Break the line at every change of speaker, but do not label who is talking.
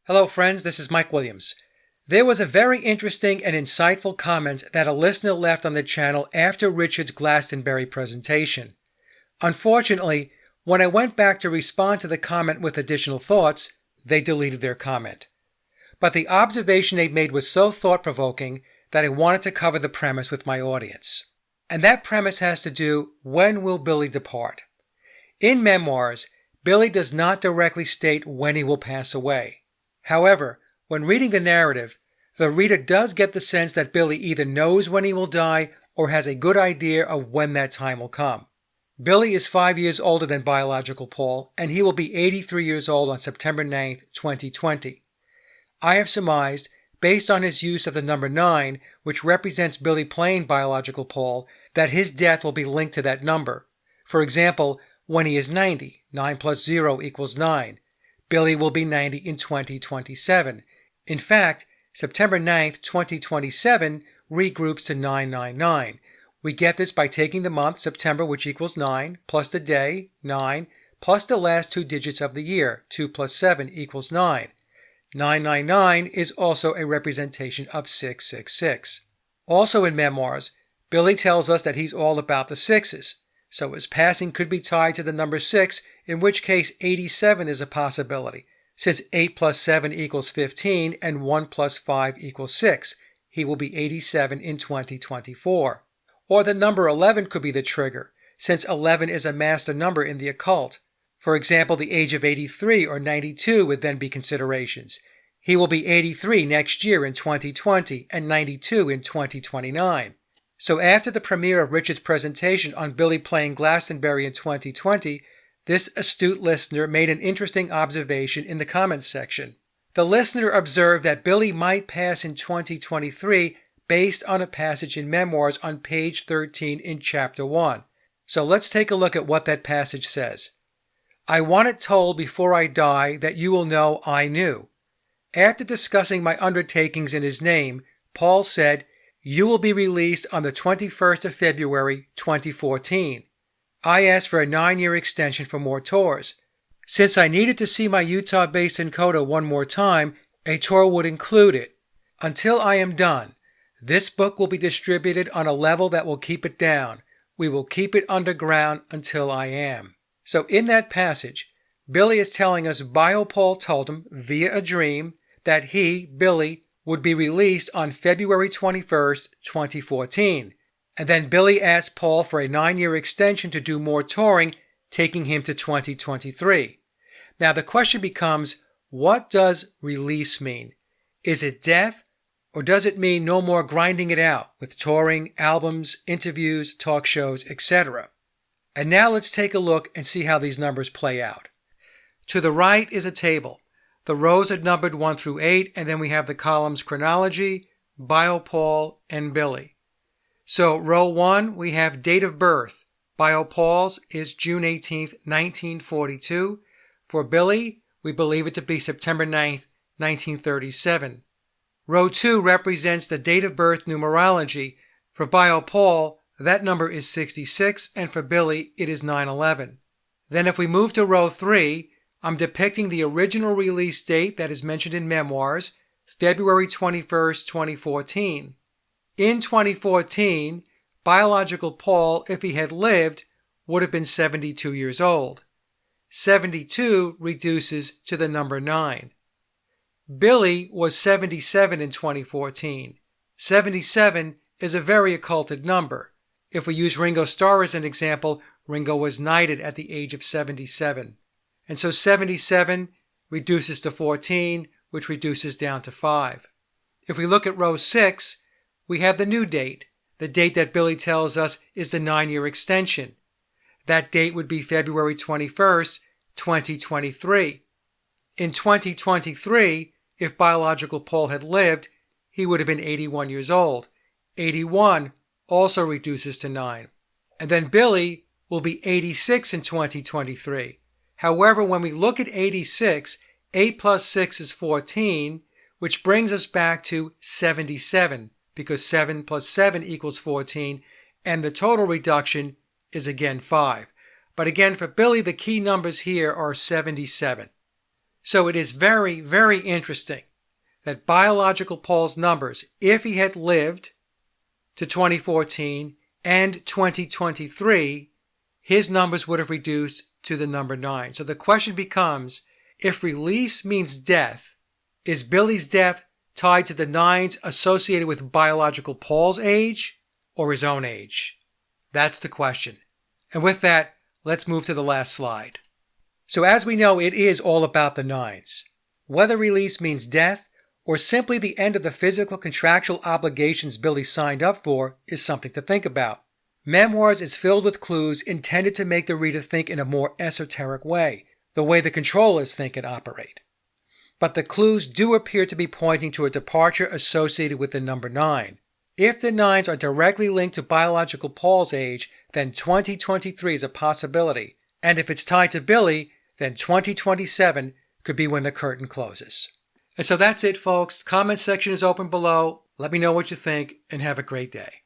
Hello friends, this is Mike Williams. There was a very interesting and insightful comment that a listener left on the channel after Richard's Glastonbury presentation. Unfortunately, when I went back to respond to the comment with additional thoughts, they deleted their comment. But the observation they made was so thought-provoking that I wanted to cover the premise with my audience. And that premise has to do, when will Billy depart? In Memoirs, Billy does not directly state when he will pass away. However, when reading the narrative, the reader does get the sense that Billy either knows when he will die or has a good idea of when that time will come. Billy is 5 years older than biological Paul, and he will be 83 years old on September 9th, 2020. I have surmised, based on his use of the number 9, which represents Billy playing biological Paul, that his death will be linked to that number. For example, when he is 90, 9 plus 0 equals 9. Billy will be 90 in 2027. In fact, September 9th, 2027 regroups to 999. We get this by taking the month, September, which equals 9, plus the day, 9, plus the last two digits of the year, 2 plus 7 equals 9. 999 is also a representation of 666. Also in Memoirs, Billy tells us that he's all about the sixes, so his passing could be tied to the number 6, in which case 87 is a possibility, since 8 plus 7 equals 15 and 1 plus 5 equals 6. He will be 87 in 2024. Or the number 11 could be the trigger, since 11 is a master number in the occult. For example, the age of 83 or 92 would then be considerations. He will be 83 next year in 2020 and 92 in 2029. So after the premiere of Richard's presentation on Billy playing Glastonbury in 2020, this astute listener made an interesting observation in the comments section. The listener observed that Billy might pass in 2023 based on a passage in Memoirs on page 13 in chapter 1. So let's take a look at what that passage says. I want it told before I die that you will know I knew. After discussing my undertakings in his name, Paul said, you will be released on the 21st of February, 2014. I asked for a 9-year extension for more tours. Since I needed to see my Utah-based Encoded one more time, a tour would include it. Until I am done, this book will be distributed on a level that will keep it down. We will keep it underground until I am. So in that passage, Billy is telling us Paul told him via a dream that he, Billy, would be released on February 21st, 2014. And then Billy asked Paul for a 9-year extension to do more touring, taking him to 2023. Now the question becomes, what does release mean? Is it death, or does it mean no more grinding it out with touring, albums, interviews, talk shows, etc.? And now let's take a look and see how these numbers play out. To the right is a table. The rows are numbered 1 through 8, and then we have the columns chronology, Paul, and Billy. So row 1, we have date of birth. Paul's is June 18th, 1942. For Billy, we believe it to be September 9th, 1937. Row 2 represents the date of birth numerology. For Paul, that number is 66, and for Billy, it is 9/11. Then if we move to row 3, I'm depicting the original release date that is mentioned in Memoirs, February 21st, 2014. In 2014, biological Paul, if he had lived, would have been 72 years old. 72 reduces to the number 9. Billy was 77 in 2014. 77 is a very occulted number. If we use Ringo Starr as an example, Ringo was knighted at the age of 77. And so 77 reduces to 14, which reduces down to 5. If we look at row 6, we have the new date, the date that Billy tells us is the 9-year extension. That date would be February 21st, 2023. In 2023, if biological Paul had lived, he would have been 81 years old. 81 also reduces to 9. And then Billy will be 86 in 2023. However, when we look at 86, 8 plus 6 is 14, which brings us back to 77, because 7 plus 7 equals 14, and the total reduction is again 5. But again, for Billy, the key numbers here are 77. So it is very, very interesting that biological Paul's numbers, if he had lived to 2014 and 2023, his numbers would have reduced to the number 9. So the question becomes, if release means death, is Billy's death tied to the 9s associated with biological Paul's age or his own age? That's the question. And with that, let's move to the last slide. So as we know, it is all about the 9s. Whether release means death or simply the end of the physical contractual obligations Billy signed up for is something to think about. Memoirs is filled with clues intended to make the reader think in a more esoteric way, the way the controllers think and operate. But the clues do appear to be pointing to a departure associated with the number 9. If the 9s are directly linked to biological Paul's age, then 2023 is a possibility. And if it's tied to Billy, then 2027 could be when the curtain closes. And so that's it, folks. Comment section is open below. Let me know what you think and have a great day.